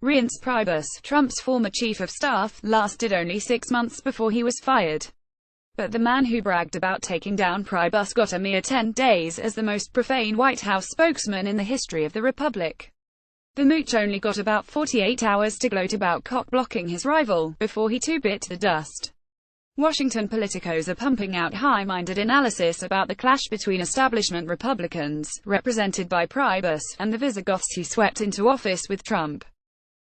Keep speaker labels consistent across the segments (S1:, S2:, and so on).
S1: Reince Priebus, Trump's former chief of staff, lasted only 6 months before he was fired. But the man who bragged about taking down Priebus got a mere 10 days as the most profane White House spokesman in the history of the Republic. The mooch only got about 48 hours to gloat about cock-blocking his rival, before he too bit the dust. Washington politicos are pumping out high-minded analysis about the clash between establishment Republicans, represented by Priebus, and the Visigoths he swept into office with Trump.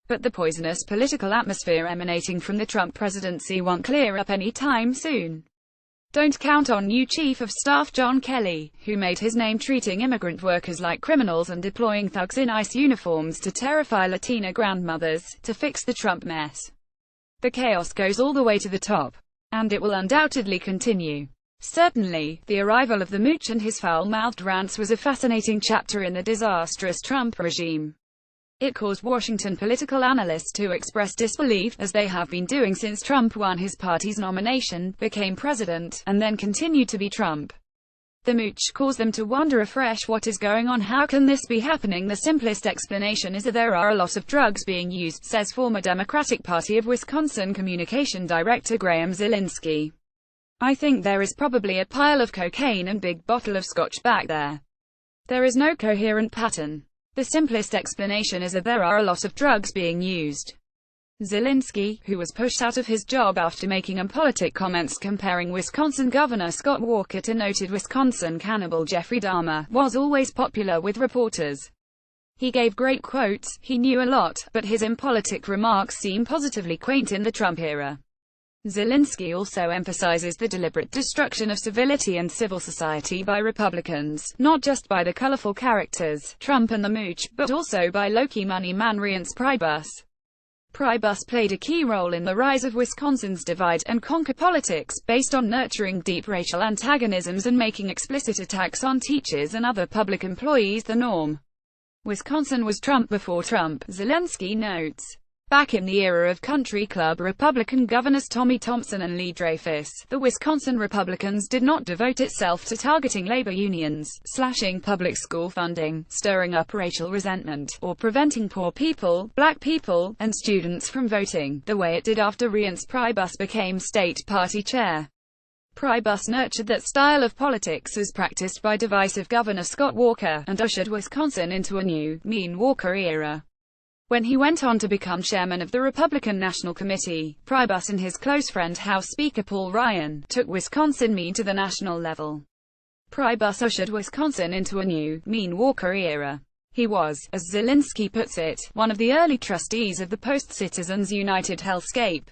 S1: But the poisonous political atmosphere emanating from the Trump presidency won't clear up any time soon. Don't count on new Chief of Staff John Kelly, who made his name treating immigrant workers like criminals and deploying thugs in ICE uniforms to terrify Latina grandmothers, to fix the Trump mess. The chaos goes all the way to the top. And it will undoubtedly continue. Certainly, the arrival of the mooch and his foul-mouthed rants was a fascinating chapter in the disastrous Trump regime. It caused Washington political analysts to express disbelief, as they have been doing since Trump won his party's nomination, became president, and then continued to be Trump. The mooch caused them to wonder afresh what is going on. How can this be happening? The simplest explanation is that there are a lot of drugs being used, says former Democratic Party of Wisconsin Communication Director Graham Zielinski. I think there is probably a pile of cocaine and big bottle of scotch back there. There is no coherent pattern. The simplest explanation is that there are a lot of drugs being used. Zielinski, who was pushed out of his job after making unpolitic comments comparing Wisconsin Governor Scott Walker to noted Wisconsin cannibal Jeffrey Dahmer, was always popular with reporters. He gave great quotes, he knew a lot, but his impolitic remarks seem positively quaint in the Trump era. Zielinski also emphasizes the deliberate destruction of civility and civil society by Republicans, not just by the colorful characters, Trump and the mooch, but also by low-key money man Reince Priebus. Priebus played a key role in the rise of Wisconsin's divide-and-conquer politics, based on nurturing deep racial antagonisms and making explicit attacks on teachers and other public employees the norm. Wisconsin was Trump before Trump, Zielinski notes. Back in the era of country club Republican governors Tommy Thompson and Lee Dreyfus, the Wisconsin Republicans did not devote itself to targeting labor unions, slashing public school funding, stirring up racial resentment, or preventing poor people, black people, and students from voting, the way it did after Reince Priebus became state party chair. Priebus nurtured that style of politics as practiced by divisive Governor Scott Walker, and ushered Wisconsin into a new, mean Walker era. When he went on to become chairman of the Republican National Committee, Priebus and his close friend House Speaker Paul Ryan took Wisconsin mean to the national level. Priebus ushered Wisconsin into a new, mean Walker era. He was, as Zielinski puts it, one of the early trustees of the post-Citizens United hellscape.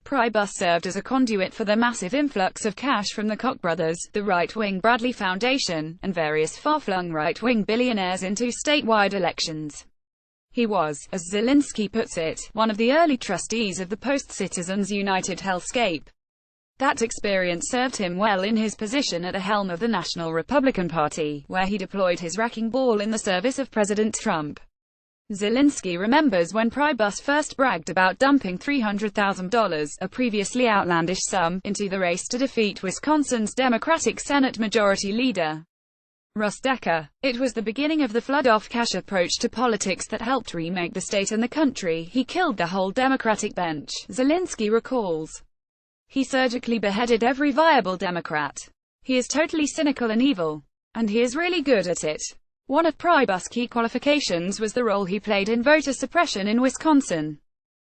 S1: Priebus served as a conduit for the massive influx of cash from the Koch brothers, the right-wing Bradley Foundation, and various far-flung right-wing billionaires into statewide elections. He was, as Zielinski puts it, one of the early trustees of the post-Citizens United hellscape. That experience served him well in his position at the helm of the National Republican Party, where he deployed his wrecking ball in the service of President Trump. Zielinski remembers when Priebus first bragged about dumping $300,000, a previously outlandish sum, into the race to defeat Wisconsin's Democratic Senate Majority Leader Russ Decker. It was the beginning of the flood-of-cash approach to politics that helped remake the state and the country. He killed the whole Democratic bench, Zielinski recalls. He surgically beheaded every viable Democrat. He is totally cynical and evil. And he is really good at it. One of Priebus' key qualifications was the role he played in voter suppression in Wisconsin.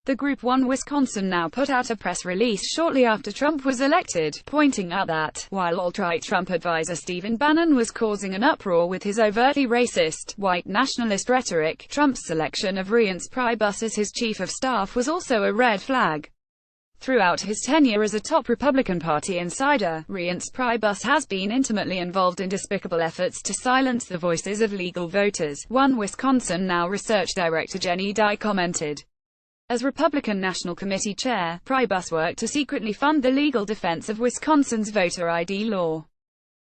S1: The Group 1 Wisconsin now put out a press release shortly after Trump was elected, pointing out that, while alt-right Trump advisor Stephen Bannon was causing an uproar with his overtly racist, white nationalist rhetoric, Trump's selection of Reince Priebus as his chief of staff was also a red flag. Throughout his tenure as a top Republican Party insider, Reince Priebus has been intimately involved in despicable efforts to silence the voices of legal voters, One Wisconsin Now research director Jenny Dye commented. As Republican National Committee chair, Priebus worked to secretly fund the legal defense of Wisconsin's voter ID law.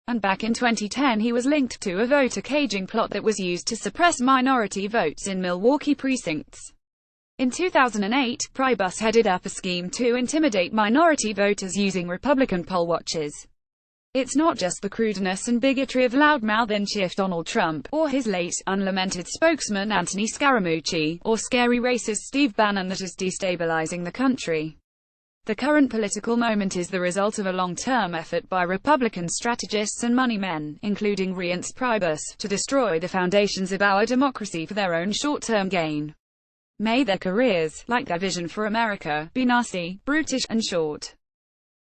S1: And back in 2010 he was linked to a voter caging plot that was used to suppress minority votes in Milwaukee precincts. In 2008, Priebus headed up a scheme to intimidate minority voters using Republican poll watchers. It's not just the crudeness and bigotry of loudmouth and Chief Donald Trump, or his late, unlamented spokesman Anthony Scaramucci, or scary racist Steve Bannon that is destabilizing the country. The current political moment is the result of a long-term effort by Republican strategists and moneymen, including reince priebus, to destroy the foundations of our democracy for their own short-term gain. May their careers, like their vision for America, be nasty, brutish, and short.